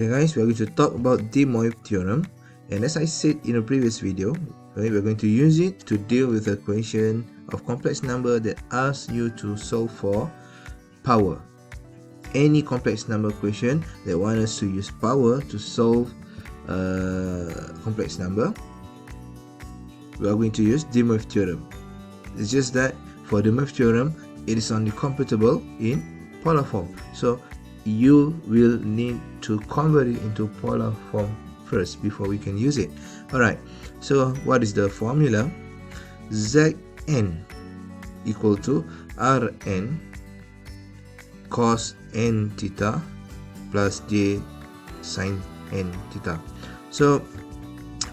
Okay guys, we are going to talk about the Moivre theorem, and as I said in a previous video, we are going to use it to deal with a equation of complex number that asks you to solve for power. Any complex number equation that wants us to use power to solve a complex number, we are going to use the Moivre theorem. It's just that for the Moivre theorem, it is only computable in polar form. So you will need to convert it into polar form first before we can use it. Alright, so what is the formula? Zn equal to Rn cos n theta plus j sin n theta. So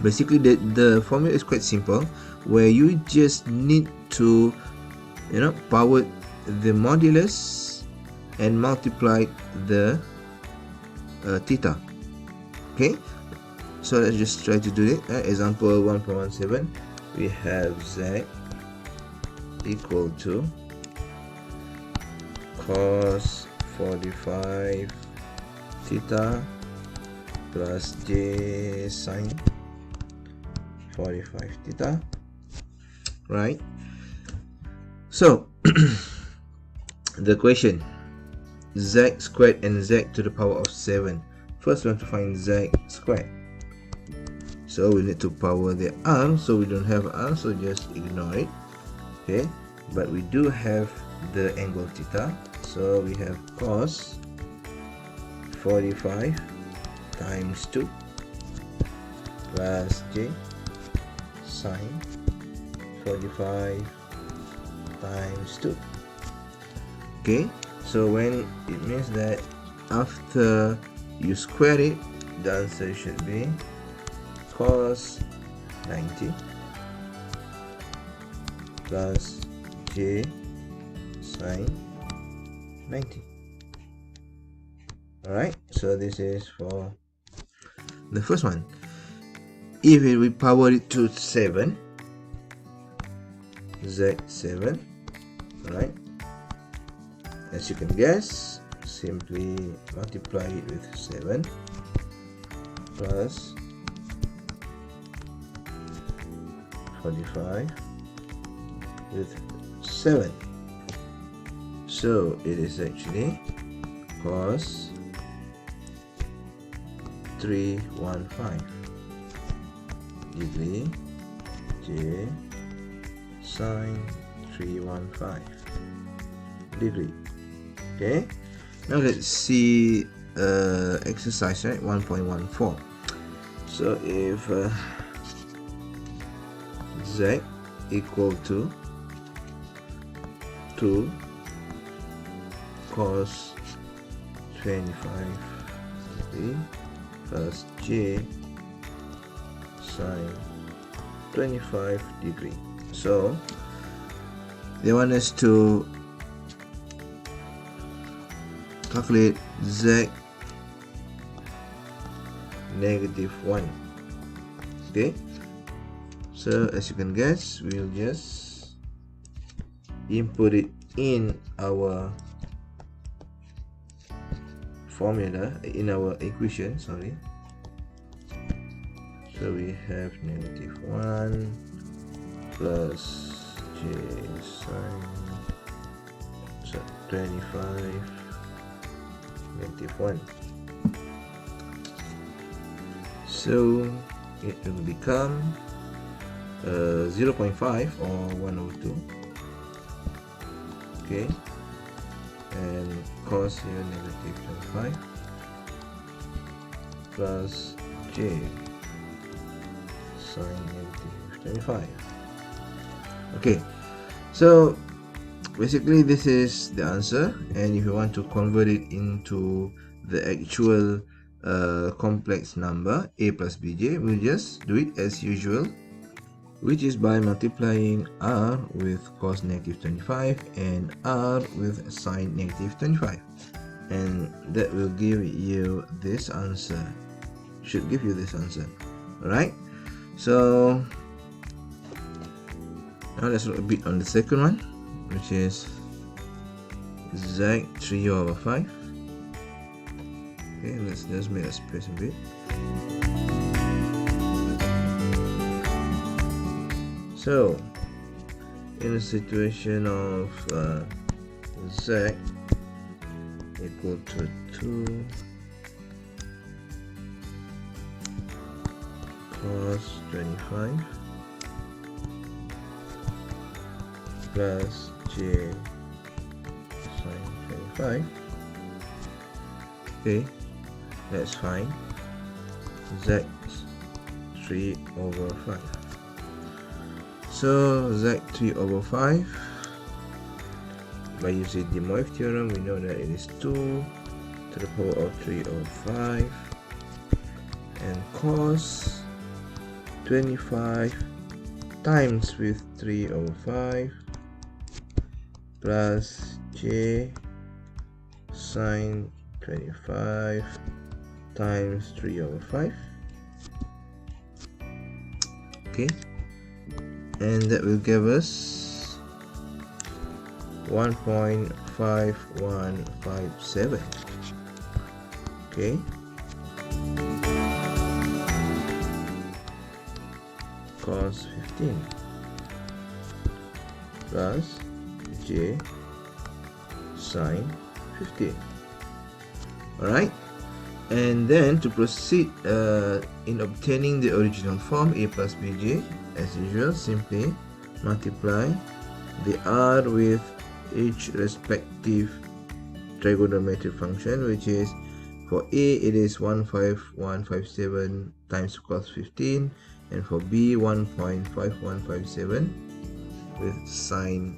basically the formula is quite simple, where you just need to power the modulus and multiply the theta. Okay, so let's just try to do it. Example 1.17, we have z equal to cos 45 theta plus j sin 45 theta, right? So the question, z squared and z to the power of 7. First we want to find z squared, so we need to power the r, so we don't have r, so just ignore it. Okay, but we do have the angle theta, so we have cos 45 times 2 plus j sin 45 times 2. Okay, so when it means that after you square it, the answer should be cos 90 plus j sin 90. Alright, so this is for the first one. If we power it to 7, z7, right? As you can guess, simply multiply it with 7 plus 45 with 7. So it is actually cos 315 degree j sin 315 degree. Okay, now let's see exercise, right? 1.14. So if z equal to 2 cos 25 degree plus j sin 25 degree, so they want us to calculate z -1. Okay, so as you can guess, we'll just input it in our formula, in our equation, sorry. So we have -1 plus j sin 25 -1. So it will become 0.5 or 102. Okay, and cos here -25 plus j sin -25. Okay, so basically this is the answer, and if you want to convert it into the actual complex number a plus bj, we'll just do it as usual, which is by multiplying r with cos -25 and r with sin -25, and that will give you this answer, should give you this answer. Alright, so now let's look a bit on the second one, which is z 3 over 5. Okay, let's just make a space a bit. So in a situation of z equal to 2 cos 25 plus j sin 25. Okay, that's fine. Z 3/5. So z 3/5, by using the Moivre theorem, we know that it is 2 to the power of 3/5, and cos 25 times with 3/5 plus j sin 25 times 3/5. Okay, and that will give us 1.5157. Okay, cos 15 plus j sin 15. Alright, and then to proceed in obtaining the original form a plus bj, as usual, simply multiply the r with each respective trigonometric function, which is for a it is 15157 times cos 15, and for b 1.5157 with sin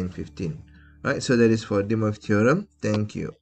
15. Right, so that is for the Moivre theorem. Thank you.